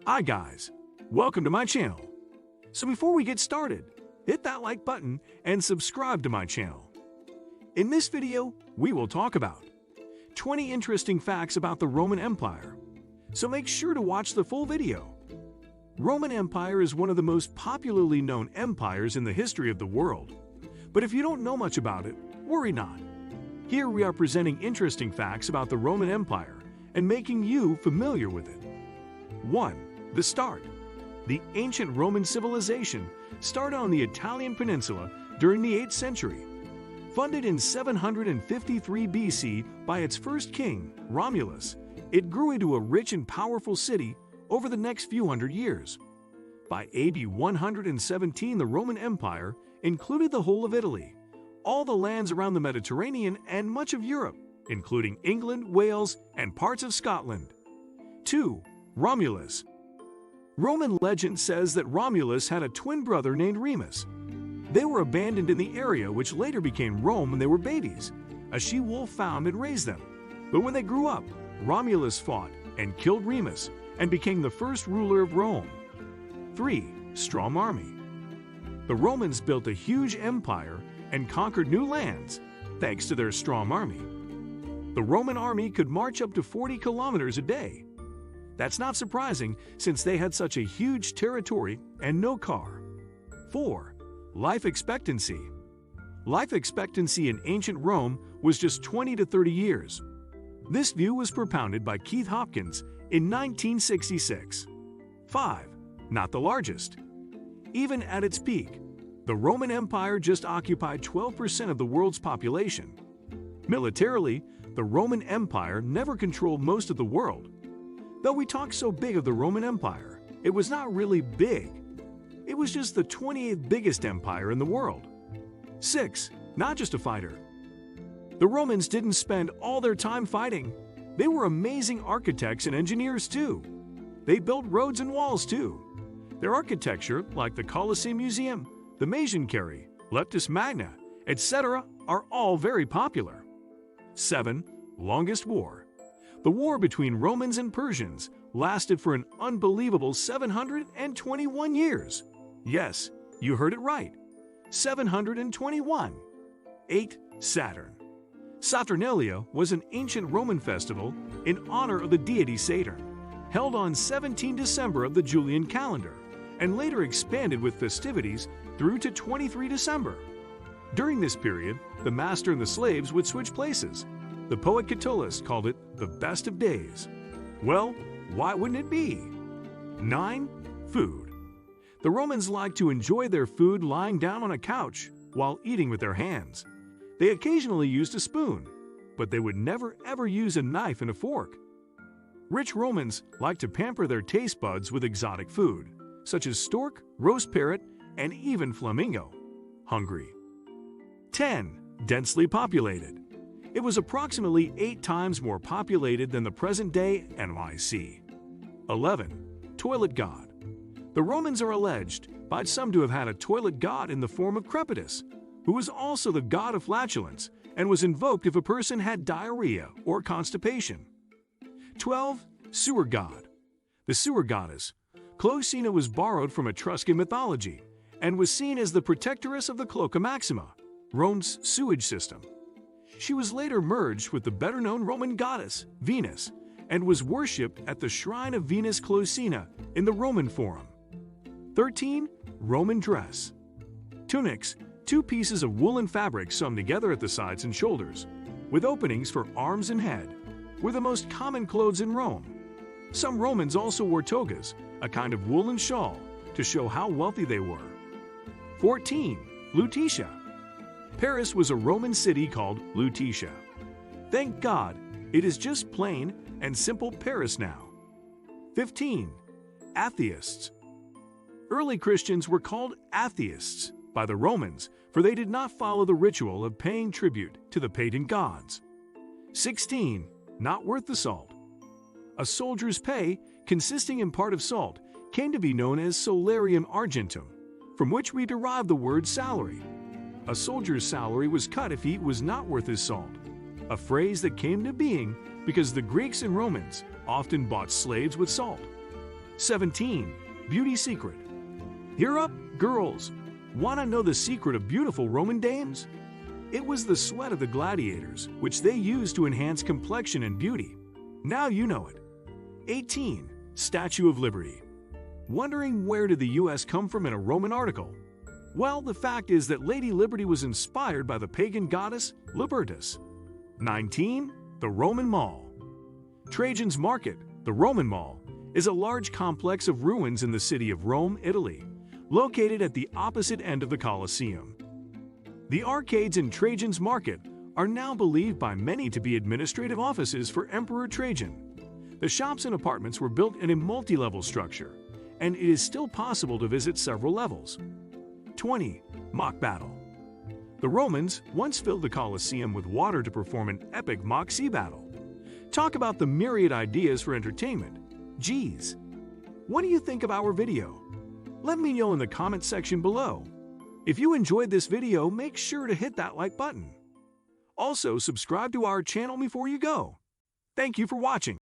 Hi guys, welcome to my channel. So before we get started, hit that like button and subscribe to my channel. In this video, we will talk about 20 interesting facts about the Roman Empire. So make sure to watch the full video. Roman Empire is one of the most popularly known empires in the history of the world. But if you don't know much about it, worry not. Here we are presenting interesting facts about the Roman Empire and making you familiar with it. 1. The start. The ancient Roman civilization started on the Italian peninsula during the 8th century. Founded in 753 BC by its first king, Romulus, it grew into a rich and powerful city over the next few hundred years. By AD 117, the Roman Empire included the whole of Italy, all the lands around the Mediterranean, and much of Europe, including England, Wales, and parts of Scotland. 2. Romulus. Roman legend says that Romulus had a twin brother named Remus. They were abandoned in the area which later became Rome when they were babies. A she-wolf found and raised them. But when they grew up, Romulus fought and killed Remus and became the first ruler of Rome. 3. Strom Army. The Romans built a huge empire and conquered new lands thanks to their Strom Army. The Roman army could march up to 40 kilometers a day. That's not surprising since they had such a huge territory and no car. 4. Life expectancy. Life expectancy in ancient Rome was just 20 to 30 years. This view was propounded by Keith Hopkins in 1966. 5. Not the largest. Even at its peak, the Roman Empire just occupied 12% of the world's population. Militarily, the Roman Empire never controlled most of the world. Though we talk so big of the Roman Empire, it was not really big. It was just the 28th biggest empire in the world. 6. Not just a fighter. The Romans didn't spend all their time fighting. They were amazing architects and engineers too. They built roads and walls too. Their architecture, like the Colosseum Museum, the Maison-Carré, Leptis Magna, etc., are all very popular. 7. Longest war. The war between Romans and Persians lasted for an unbelievable 721 years. Yes, you heard it right. 721. 8. Saturn. Saturnalia was an ancient Roman festival in honor of the deity Saturn, held on 17 December of the Julian calendar, and later expanded with festivities through to 23 December. During this period, the master and the slaves would switch places. The poet Catullus called it the best of days. Well, why wouldn't it be? 9. Food. The Romans liked to enjoy their food lying down on a couch while eating with their hands. They occasionally used a spoon, but they would never ever use a knife and a fork. Rich Romans liked to pamper their taste buds with exotic food, such as stork, roast parrot, and even flamingo. Hungry. 10. Densely populated. It was approximately 8 times more populated than the present-day NYC. 11. Toilet god. The Romans are alleged by some to have had a toilet god in the form of Crepitus, who was also the god of flatulence and was invoked if a person had diarrhea or constipation. 12. Sewer god. The sewer goddess, Closina, was borrowed from Etruscan mythology and was seen as the protectress of the Cloaca Maxima, Rome's sewage system. She was later merged with the better-known Roman goddess, Venus, and was worshipped at the shrine of Venus Closina in the Roman Forum. 13. Roman dress. Tunics, 2 pieces of woolen fabric sewn together at the sides and shoulders, with openings for arms and head, were the most common clothes in Rome. Some Romans also wore togas, a kind of woolen shawl, to show how wealthy they were. 14. Lutetia. Paris was a Roman city called Lutetia. Thank God, it is just plain and simple Paris now. 15. Atheists. Early Christians were called atheists by the Romans, for they did not follow the ritual of paying tribute to the pagan gods. 16. Not worth the salt. A soldier's pay, consisting in part of salt, came to be known as solarium argentum, from which we derive the word salary. A soldier's salary was cut if he was not worth his salt, a phrase that came to being because the Greeks and Romans often bought slaves with salt. 17. Beauty secret. Hear up, girls! Want to know the secret of beautiful Roman dames? It was the sweat of the gladiators, which they used to enhance complexion and beauty. Now you know it. 18. Statue of Liberty. Wondering where did the US come from in a Roman article? Well, the fact is that Lady Liberty was inspired by the pagan goddess Libertas. 19. The Roman Mall. Trajan's Market, the Roman Mall, is a large complex of ruins in the city of Rome, Italy, located at the opposite end of the Colosseum. The arcades in Trajan's Market are now believed by many to be administrative offices for Emperor Trajan. The shops and apartments were built in a multi-level structure, and it is still possible to visit several levels. 20. Mock battle. The Romans once filled the Colosseum with water to perform an epic mock sea battle. Talk about the myriad ideas for entertainment. Geez. What do you think of our video? Let me know in the comment section below. If you enjoyed this video, make sure to hit that like button. Also, subscribe to our channel before you go. Thank you for watching.